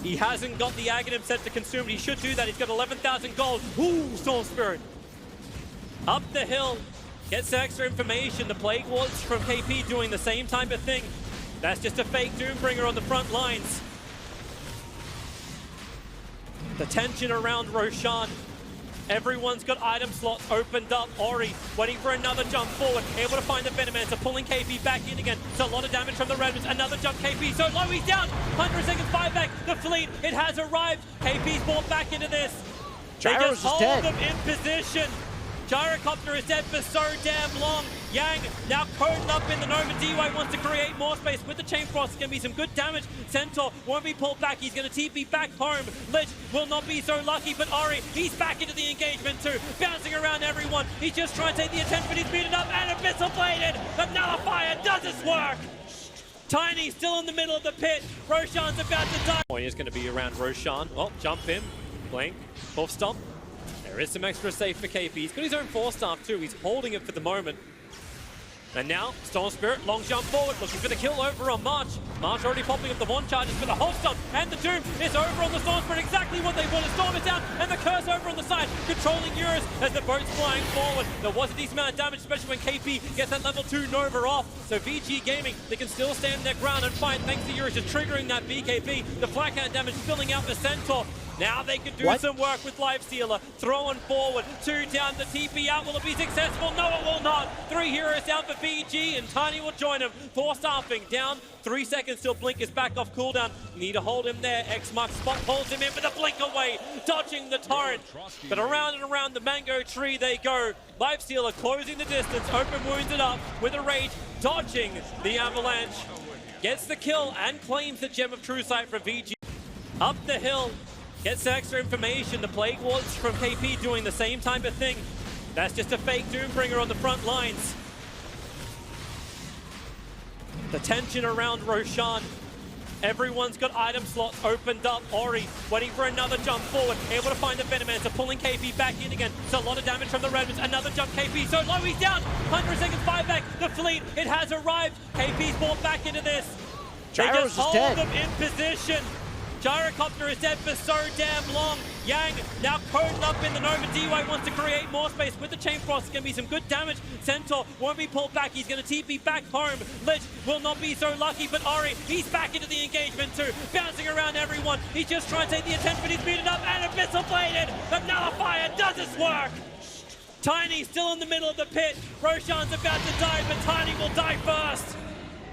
He hasn't got the Aghanim set to consume it. He should do that. He's got 11,000 gold. Ooh, Storm Spirit. Up the hill. Gets extra information. The Plague Wards from KP doing the same type of thing. That's just a fake Doombringer on the front lines. The tension around Roshan. Everyone's got item slots opened up. Ori waiting for another jump forward. Able to find the Venomancer, pulling KP back in again. So a lot of damage from the Redwoods. Another jump KP. So low, he's down. 100 seconds, 5 back. The fleet, it has arrived. KP's brought back into this. They just hold them in position. Gyrocopter is dead for so damn long. Yang now coded up in the Nova. D-Way wants to create more space with the Chain Frost. It's going to be some good damage. Centaur won't be pulled back. He's going to TP back home. Lich will not be so lucky, but Ori, he's back into the engagement too. Bouncing around everyone. He's just trying to take the attention, but he's beaten up and Abyssal Bladed. The Nullifier does its work. Tiny still in the middle of the pit. Roshan's about to die. Point is going to be around Roshan. Oh, jump him. Blink. Hoof stomp. There is some extra safe for KP. He's got his own 4-staff too. He's holding it for the moment. And now, Storm Spirit, long jump forward, looking for the kill over on March. March already popping up the one charges for the whole stomp, and the Doom is over on the Storm Spirit, exactly what they want. The Storm is down, and the Curse over on the side, controlling Eurus as the boat's flying forward. There was a decent amount of damage, especially when KP gets that level 2 Nova off. So Vici Gaming, they can still stand their ground and fight thanks to Eurus just triggering that BKB. The Flackhand damage filling out the Centaur. Now they can do some work with Lifestealer. Throwing forward, 2 down, the TP out. Will it be successful? No, it will not. 3 heroes down for VG, and Tiny will join him. 4 staffing down, 3 seconds till Blink is back off cooldown. Need to hold him there. X-Mark spot holds him in for the Blink away, dodging the torrent. But around and around the mango tree they go. Lifestealer closing the distance, open wounds it up with a rage, dodging the avalanche. Gets the kill and claims the Gem of True Sight from VG. Up the hill. Gets extra information. The Plague Wards from KP doing the same type of thing. That's just a fake Doombringer on the front lines. The tension around Roshan. Everyone's got item slots opened up. Ori waiting for another jump forward. Able to find the Venomancer, pulling KP back in again. So a lot of damage from the Redwoods. Another jump KP. So low, he's down. 100 seconds, 5 back. The fleet, it has arrived. KP's brought back into this. They just hold them in position. Gyrocopter is dead for so damn long. Yang now coded up in the Nova. D-Way wants to create more space with the Chain Frost. It's going to be some good damage. Centaur won't be pulled back. He's going to TP back home. Lich will not be so lucky, but Ori, he's back into the engagement too. Bouncing around everyone. He's just trying to take the attention, but he's beaten up and Abyssal Bladed. The Nullifier does its work. Tiny still in the middle of the pit. Roshan's about to die, but Tiny will die first.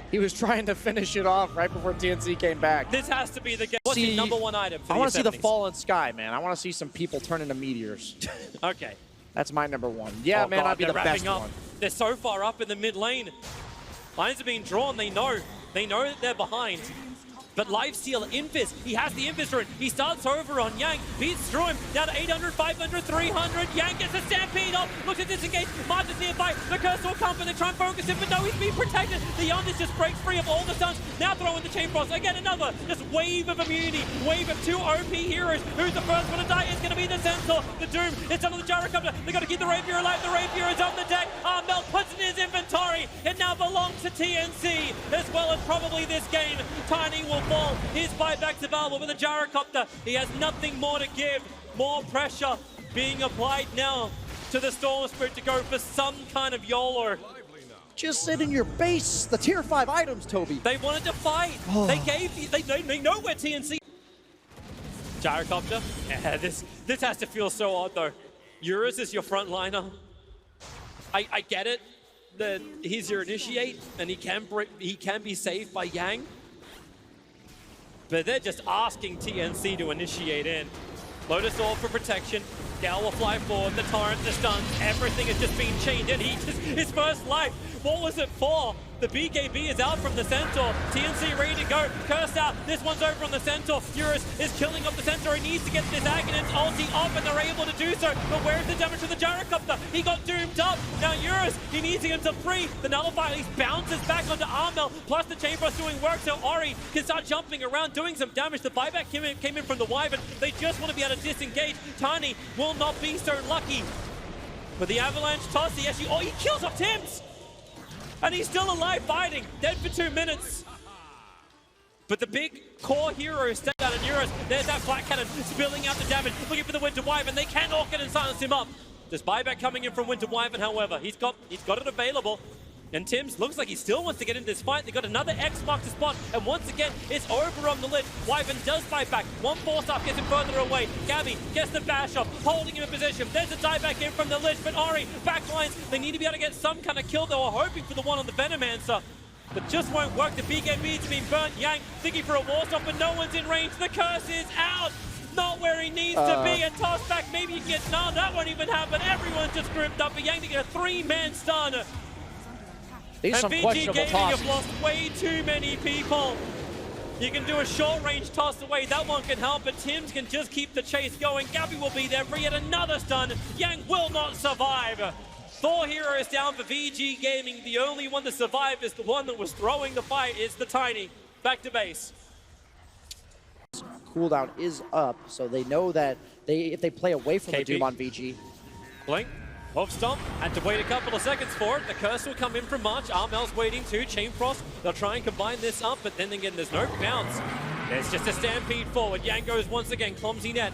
He was trying to finish it off right before TNC came back. This has to be the game. What's the number 1 item for I want to see the fallen sky, man. I want to see some people turn into meteors. Okay. That's my number 1. Yeah, man, I'd be the best one. They're so far up in the mid lane. Lines are being drawn, they know. They know that they're behind. But Lifestealer, Invis, he has the Invis rune. He starts over on Yang, beats through him, down to 800, 500, 300. Yang gets a stampede off, looks at disengage, March is nearby. The Curse will come, but they try and focus him, but no, he's being protected. The Yondis just breaks free of all the stuns. Now throwing the Chain Frost. Again, another just wave of immunity, wave of 2 OP heroes. Who's the first one to die? It's going to be the Centaur. The Doom, it's under the Gyrocopter. They got to keep the Rapier alive. The Rapier is on the deck. Mel puts it in his inventory. It now belongs to TNC, as well as probably this game. Tiny will fall. His buyback's available with the Gyrocopter. He has nothing more to give. More pressure being applied now to the Storm Spirit to go for some kind of YOLO. Just sit in your base. The tier 5 items, Toby. They wanted to fight. They gave. They know where TNC. Gyrocopter. Yeah, this has to feel so odd though. Eurus is your frontliner. I get it. He's your initiate, and he can be saved by Yang. But they're just asking TNC to initiate in. Lotus Orb for protection. Gal will fly forward. The torrent, the stuns, everything is just being chained in. His first life. What was it for? The BKB is out from the Centaur. TNC ready to go. Cursed out. This one's over on the Centaur. Eurus is killing up the Centaur. He needs to get this Aghanim's ulti off, and they're able to do so. But where's the damage to the Gyrocopter? He got doomed up. Now Eurus, he needs to get him to free. The Nullifier, he bounces back onto Armel, plus the Chain Frost doing work, so Ori can start jumping around, doing some damage. The buyback came in from the Wyvern. They just want to be able to disengage. Tiny will not be so lucky. But the Avalanche toss, he kills off Tims! And he's still alive fighting, dead for 2 minutes. But the big core hero is staying down in Euros. There's that Black Cannon spilling out the damage, looking for the Winter Wyvern. They can orc it and silence him up. There's buyback coming in from Winter Wyvern, however. He's got it available. And Tim's looks like he still wants to get into this fight. They got another X marks the spot, and once again, it's over on the lid. Wyvern does fight back. One force up gets him further away. Gabby gets the bash off, holding him in position. There's a dive back in from the lid, but Ori backlines. They need to be able to get some kind of kill. They were hoping for the one on the Venomancer, but just won't work. The BKB's been burnt. Yang thinking for a wall stop, but no one's in range. The curse is out. Not where he needs to be. A toss back, maybe you can get no, that won't even happen. Everyone's just gripped up. But Yang to get a 3-man stun. These and some Vici questionable Gaming tosses. have lost way too many people. You can do a short-range toss away. That one can help, but Tims can just keep the chase going. Gabby will be there for yet another stun. Yang will not survive. 4 heroes down for VG Gaming. The only one to survive is the one that was throwing the fight. It's the Tiny. Back to base. Cooldown is up, so they know that if they play away from the Doom on VG. Blink. Wolf Stomp, had to wait a couple of seconds for it. The curse will come in from March. Armel's waiting too. Chain Frost, they'll try and combine this up, but then again, there's no bounce. There's just a stampede forward. Yang goes once again, clumsy net.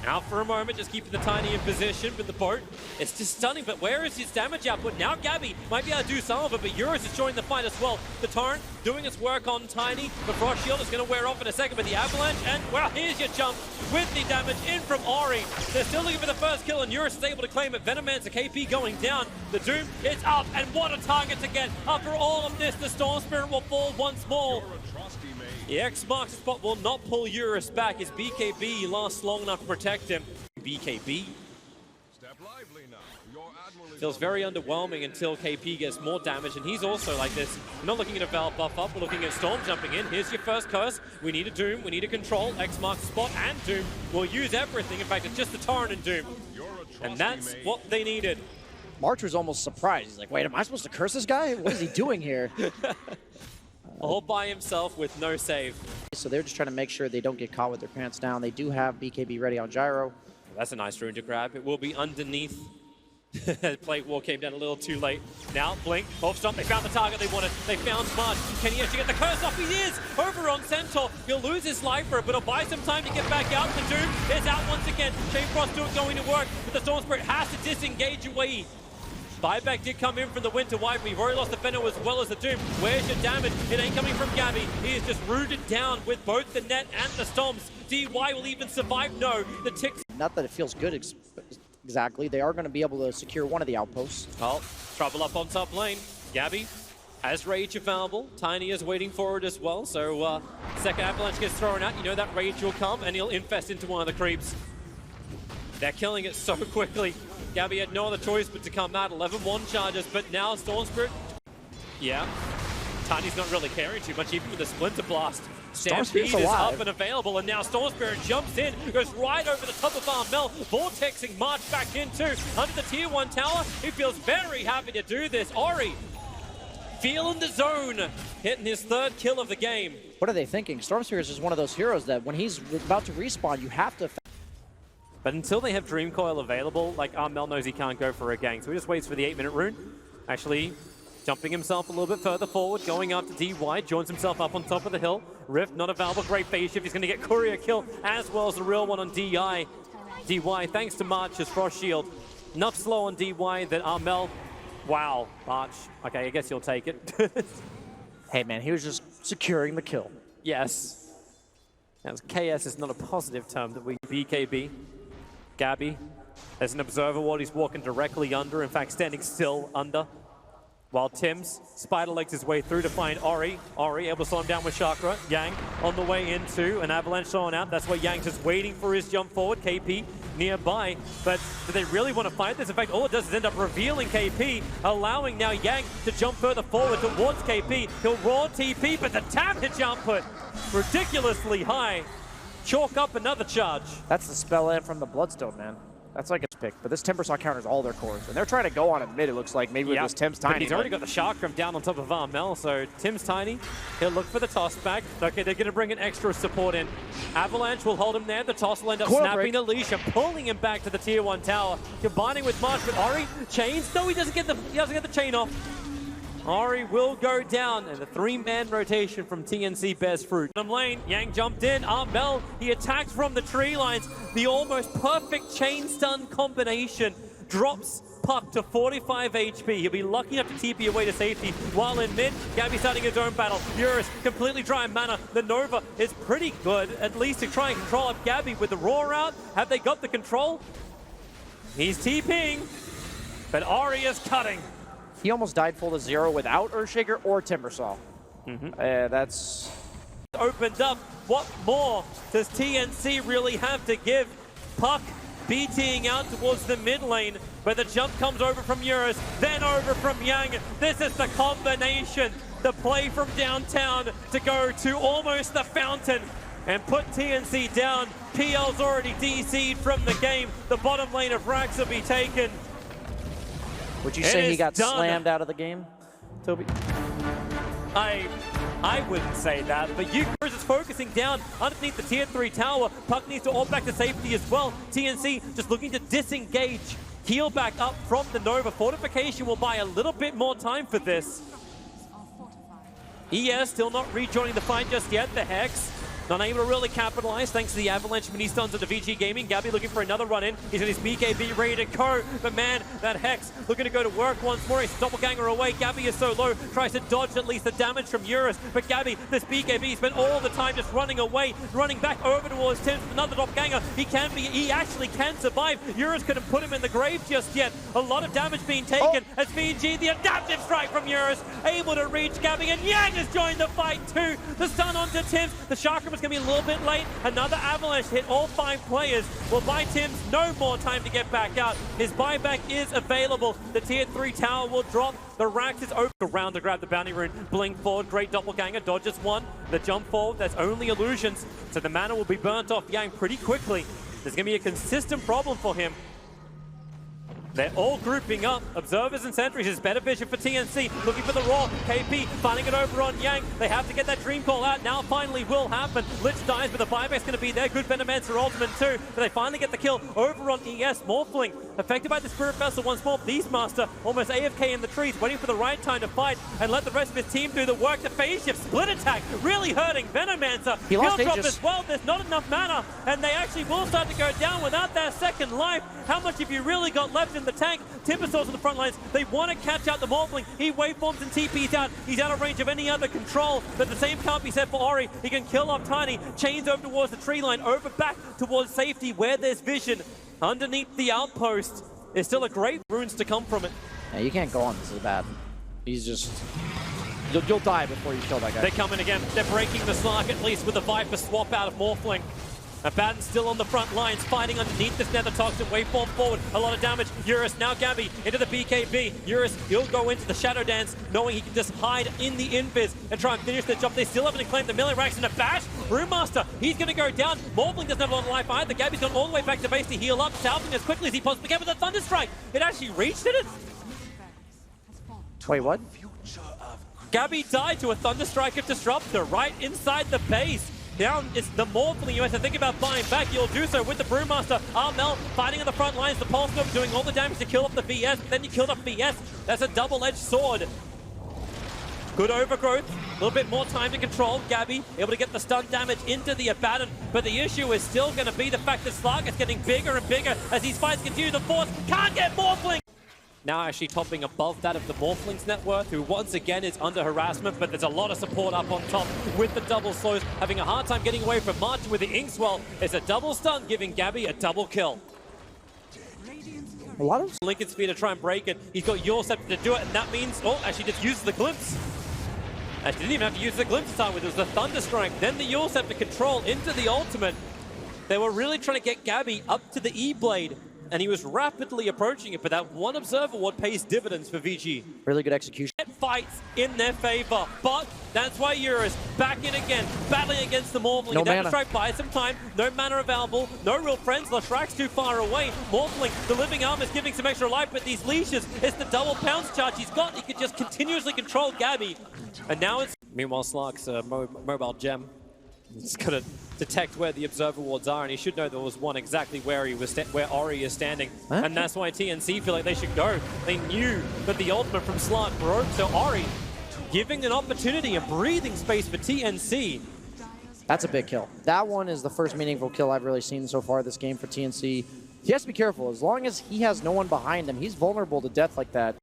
Out for a moment, just keeping the Tiny in position, but the boat, it's just stunning. But where is his damage output? Now Gabby might be able to do some of it, but Euros is joining the fight as well. The Torrent doing its work on Tiny. The Frost Shield is going to wear off in a second, but the Avalanche, and well, here's your jump with the damage in from Ori. They're still looking for the first kill, and Euros is able to claim it. Venomancer KP going down. The Doom is up, and what a target to get. After all of this, the Storm Spirit will fall once more. The X marks the spot, will not pull Euros back. His BKB lasts long enough to protect him. BKB feels very underwhelming until KP gets more damage, and he's also like this. We're not looking at a Val buff up, we're looking at Storm jumping in. Here's your first curse. We need a Doom, we need a control. X marks the spot, and Doom will use everything. In fact, it's just the Torrent and Doom. And that's what they needed. March was almost surprised. He's like, wait, am I supposed to curse this guy? What is he doing here? All by himself with no save. So they're just trying to make sure they don't get caught with their pants down. They do have BKB ready on Gyro. That's a nice rune to grab. It will be underneath. Plate War came down a little too late. Now, Blink, Wolf Stomp, they found the target they wanted. They found March. Can he actually get the curse off? He is! Over on Centaur. He'll lose his life for it, but he'll buy some time to get back out. The Doom is out once again. Chain Frost still going to work, but the Storm Spirit has to disengage away. Buyback did come in from the Winter Wyvern. We've already lost the Venom as well as the Doom. Where's your damage? It ain't coming from Gabby. He is just rooted down with both the net and the Stomps. DY will even survive. No, the ticks. Not that it feels good exactly. They are going to be able to secure one of the outposts. Oh, trouble up on top lane. Gabby has Rage available. Tiny is waiting for it as well. So second Avalanche gets thrown out. You know that Rage will come and he'll infest into one of the creeps. They're killing it so quickly. Gabby had no other choice but to come out. 11-1 charges, but now Storm Spirit. Yeah, Tiny's not really caring too much, even with the Splinter Blast. Stampede is up and available, and now Storm Spirit jumps in, goes right over the top of Armel, vortexing March back into under the tier 1 tower. He feels very happy to do this. Ori, feeling the zone, hitting his 3rd kill of the game. What are they thinking? Storm Spirit is just one of those heroes that when he's about to respawn, you have to. But until they have Dream Coil available, like Armel knows he can't go for a gank, so he just waits for the 8-minute rune. Actually, jumping himself a little bit further forward, going up to DY, joins himself up on top of the hill. Rift not available, great phase shift. He's going to get Courier kill as well as the real one on DY. DY, thanks to March's Frost Shield. Enough slow on DY that Armel, wow, March. Okay, I guess he'll take it. Hey man, he was just securing the kill. Yes. As KS is not a positive term that we BKB. Gabby, as an observer while he's walking directly under, in fact standing still under. While Tims spider legs his way through to find Ori. Ori able to slow him down with Chakra. Yang on the way into an Avalanche thrown out. That's why Yang just waiting for his jump forward. KP nearby. But do they really want to fight this? In fact, all it does is end up revealing KP, allowing now Yang to jump further forward towards KP. He'll raw TP, but the damage output ridiculously high. Chalk up another charge. That's the spell in from the Bloodstone, man. That's like a pick. But this Timbersaw counters all their cores. And they're trying to go on it mid, it looks like, maybe with this Tim's Tiny. But he's already got the Chakram down on top of Armel, so Tim's Tiny. He'll look for the toss back. Okay, they're going to bring an extra support in. Avalanche will hold him there. The toss will end up snapping the leash and pulling him back to the tier 1 tower. Combining with March, but Ori chains. No, he doesn't get the chain off. Ari will go down, and the 3-man rotation from TNC bears fruit. Bottom lane, Yang jumped in. Armel, he attacked from the tree lines. The almost perfect chain stun combination drops Puck to 45 HP. He'll be lucky enough to TP away to safety. While in mid, Gabby starting his own battle. Eurus completely dry in mana. The Nova is pretty good, at least to try and control up Gabby with the Roar out. Have they got the control? He's TPing, but Ari is cutting. He almost died full to 0 without Earthshaker or Timbersaw. That's... Opened up. What more does TNC really have to give? Puck BTing out towards the mid lane, where the jump comes over from Eurus, then over from Yang. This is the combination, the play from downtown to go to almost the fountain and put TNC down. PL's already DC'd from the game. The bottom lane of Rax will be taken. Would you say he got slammed out of the game, Toby? I wouldn't say that, but Eucharist is focusing down underneath the tier 3 tower. Puck needs to all back to safety as well. TNC just looking to disengage, heal back up from the Nova. Fortification will buy a little bit more time for this. ES still not rejoining the fight just yet. The Hex not able to really capitalize thanks to the Avalanche mini stuns of the Vici Gaming. Gabby looking for another run in. He's in his BKB ready to go. But man, that Hex looking to go to work once more. He's doppelganger away. Gabby is so low. Tries to dodge at least the damage from Eurus. But Gabby, this BKB, spent all the time just running away, running back over towards Tim. Another doppelganger. He actually can survive. Eurus couldn't put him in the grave just yet. A lot of damage being taken as VG, the adaptive strike from Eurus, able to reach Gabby, and Yang has joined the fight too. The stun onto Tims. The chakra was going to be a little bit late. Another Avalanche hit all 5 players. Will buy Tims no more time to get back out. His buyback is available. The tier 3 tower will drop. The Rax is open around to grab the bounty rune. Blink forward, great doppelganger, dodges one. The jump forward, that's only illusions. So the mana will be burnt off Yang pretty quickly. There's going to be a consistent problem for him. They're all grouping up. Observers and sentries is better vision for TNC. Looking for the Raw. KP finding it over on Yang. They have to get that Dream Call out. Now finally will happen. Lich dies, but the buyback's going to be there. Good Venomancer ultimate too. But they finally get the kill over on ES. Morphling affected by the Spirit Vessel once more. Beastmaster almost AFK in the trees, waiting for the right time to fight and let the rest of his team do the work. The phase shift, split attack, really hurting Venomancer. He lost drop Aegis as well. There's not enough mana, and they actually will start to go down without their second life. How much have you really got left in the tank? Timbersaws on the front lines. They want to catch out the Morphling. He waveforms and TP's out. He's out of range of any other control, but the same can't be said for Ori. He can kill off Tiny. Chains over towards the tree line, over back towards safety where there's vision. Underneath the outpost, there's still a great runes to come from it. Yeah, you can't go on. This is bad. He's just... You'll die before you kill that guy. They're coming again. They're breaking the Slark at least with a Viper swap out of Morphling. Abaddon still on the front lines, fighting underneath this Nether Toxin. Waveform forward, a lot of damage. Eurus, now Gabby, into the BKB. Eurus, he'll go into the Shadow Dance, knowing he can just hide in the invis and try and finish the job. They still haven't claimed the melee racks in a bash. Brewmaster, he's going to go down. Morphling doesn't have a lot of life either. Gabby's gone all the way back to base to heal up, salving as quickly as he possibly can with a Thunder Strike. It actually reached it. Wait, what? Gabby died to a Thunder Strike of Disruptor right inside the base. Now it's the Morphling. You have to think about buying back. You'll do so with the Brewmaster. Armel fighting on the front lines. The Pulse Scope doing all the damage to kill off the VS. But then you killed off VS. That's a double-edged sword. Good overgrowth. A little bit more time to control. Gabby able to get the stun damage into the Abaddon. But the issue is still going to be the fact that Slark is getting bigger and bigger as these fights continue to force. Can't get Morphling. Now actually topping above that of the Morphling's net worth, who once again is under harassment, but there's a lot of support up on top with the double slows, having a hard time getting away from March with the Inkswell. It's a double stun, giving Gabby a double kill. A lot of Lincoln Spear to try and break it. He's got Your Scepter to do it, and that means, actually just uses the Glimpse. Actually didn't even have to use the Glimpse to start with. It was the Thunder Strike, then the Your Scepter control into the ultimate. They were really trying to get Gabby up to the E-Blade, and he was rapidly approaching it, but that one Observer Ward pays dividends for VG. really good execution. Fights in their favor, but that's why Eurus back in again, battling against the Morphling. No mana. Strike buys some time, no mana available, no real friends. Lashrak's too far away. Morphling, the living arm is giving some extra life, but these leashes, it's the double pounce charge he's got. He could just continuously control Gabby. And now it's... Meanwhile, Slark's mobile gem He's got to detect where the observer wards are, and he should know there was one exactly where where Ori is standing. Huh? And that's why TNC feel like they should go. They knew that the ultimate from Slant broke, so Ori giving an opportunity, a breathing space for TNC. That's a big kill. That one is the first meaningful kill I've really seen so far this game for TNC. He has to be careful. As long as he has no one behind him, he's vulnerable to death like that.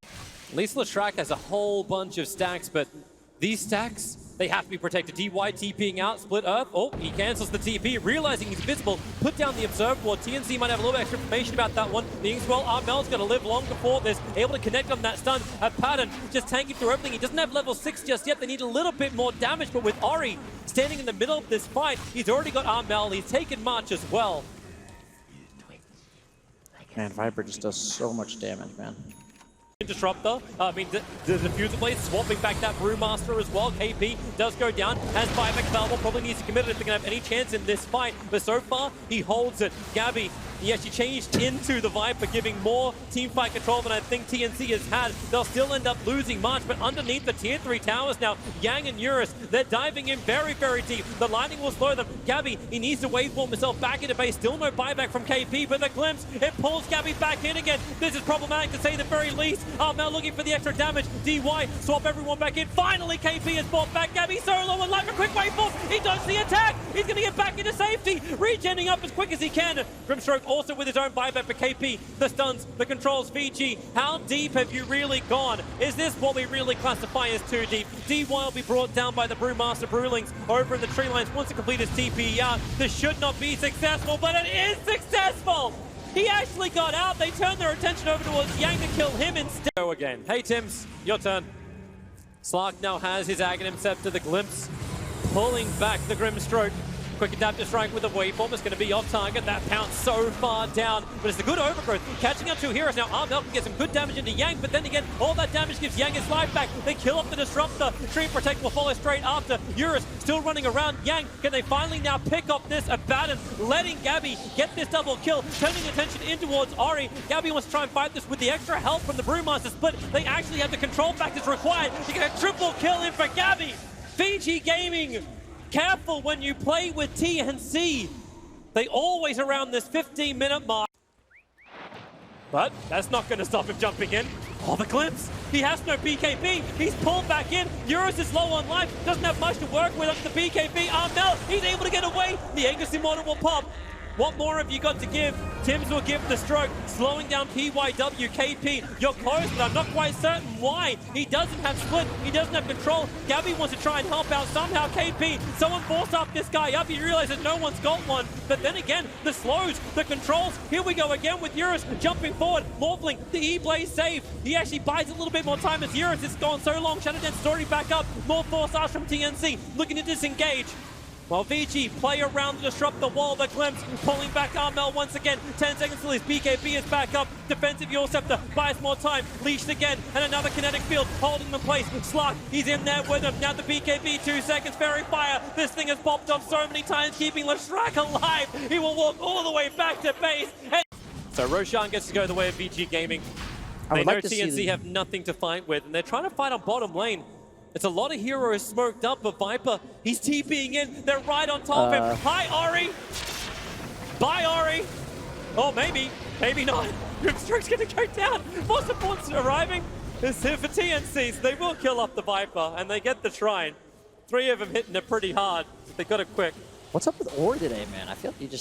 At least Latrak has a whole bunch of stacks, but these stacks, they have to be protected. DY TPing out, split earth. Oh, he cancels the TP, realizing he's visible. Put down the observer ward. TNC might have a little extra information about that one. Being well, Armel's going to live long before this. Able to connect on that stun. A pattern just tanking through everything. He doesn't have level 6 just yet. They need a little bit more damage, but with Ori standing in the middle of this fight, he's already got Armel. He's taken March as well. Man, Viper just does so much damage, man. Disruptor, the Diffuser Blade swapping back that Brewmaster as well. KP does go down, has buyback available, probably needs to commit it if they're going to have any chance in this fight. But so far, he holds it. Gabby, he actually changed into the Viper, giving more teamfight control than I think TNC has had. They'll still end up losing March, but underneath the tier 3 towers now, Yang and Eurus, they're diving in very, very deep. The lightning will slow them. Gabby, he needs to waveform himself back into base. Still no buyback from KP, but the glimpse, it pulls Gabby back in again. This is problematic to say the very least. Armel looking for the extra damage. DY, swap everyone back in. Finally, KP has bought back. Gabby solo and live a quick waveform. He does the attack. He's going to get back into safety. Regenning up as quick as he can. Grimstroke also with his own buyback for KP. The stuns, the controls, Vici. How deep have you really gone? Is this what we really classify as too deep? DY will be brought down by the Brewmaster Brewlings over in the tree lines once to complete his TP out. This should not be successful, but it is successful! He actually got out. They turned their attention over towards Yang to kill him instead. Go again. Hey, Tims, your turn. Slark now has his Aghanim Scepter, the Glimpse, pulling back the Grimstroke. Quick adaptive strike with the waveform. It's going to be off target. That pounce so far down, but it's a good overgrowth. Catching up to heroes now. Armel can get some good damage into Yang, but then again, all that damage gives Yang his life back. They kill off the Disruptor. Tree Protect will follow straight after. Eurus still running around Yang. Can they finally now pick up this Abaddon, letting Gabby get this double kill, turning attention in towards Ori. Gabby wants to try and fight this with the extra help from the Brewmaster split. They actually have the control factors required to get a triple kill in for Gabby. Fiji Gaming, careful when you play with TNC. They always around this 15-minute mark. But that's not going to stop him jumping in. Oh, the glimpse. He has no BKB. He's pulled back in. Eurus is low on life. Doesn't have much to work with up to the BKB. Armel, he's able to get away. The Aegis Immortal will pop. What more have you got to give? Tims will give the stroke, slowing down PYW. KP, you're close, but I'm not quite certain why. He doesn't have split, he doesn't have control. Gabby wants to try and help out somehow. KP, someone force up this guy up. He realizes no one's got one. But then again, the slows, the controls. Here we go again with Eurus jumping forward. Morphling, the E-Blaze save. He actually buys a little bit more time as Eurus is gone so long. Shadow Dance already back up. More force ash from TNC, looking to disengage. While Vici play around to disrupt the wall, the Glimpse pulling back Armel once again. 10 seconds till his BKB is back up. Defensive Your Scepter buys more time. Leashed again, and another kinetic field holding him in place. Slark, he's in there with him. Now the BKB, 2 seconds, Fairy Fire. This thing has popped up so many times, keeping Latrak alive. He will walk all the way back to base. And so Roshan gets to go the way of Vici Gaming. They know TNC have nothing to fight with, and they're trying to fight on bottom lane. It's a lot of heroes smoked up, but Viper, he's TPing in. They're right on top of him. Hi, Ori. Bye, Ori. Oh, maybe not. Grimstroke's going to go down. More supports arriving. It's here for TNC, so they will kill off the Viper, and they get the Shrine. 3 of them hitting it pretty hard. They got it quick. What's up with Ori today, man? I feel like he just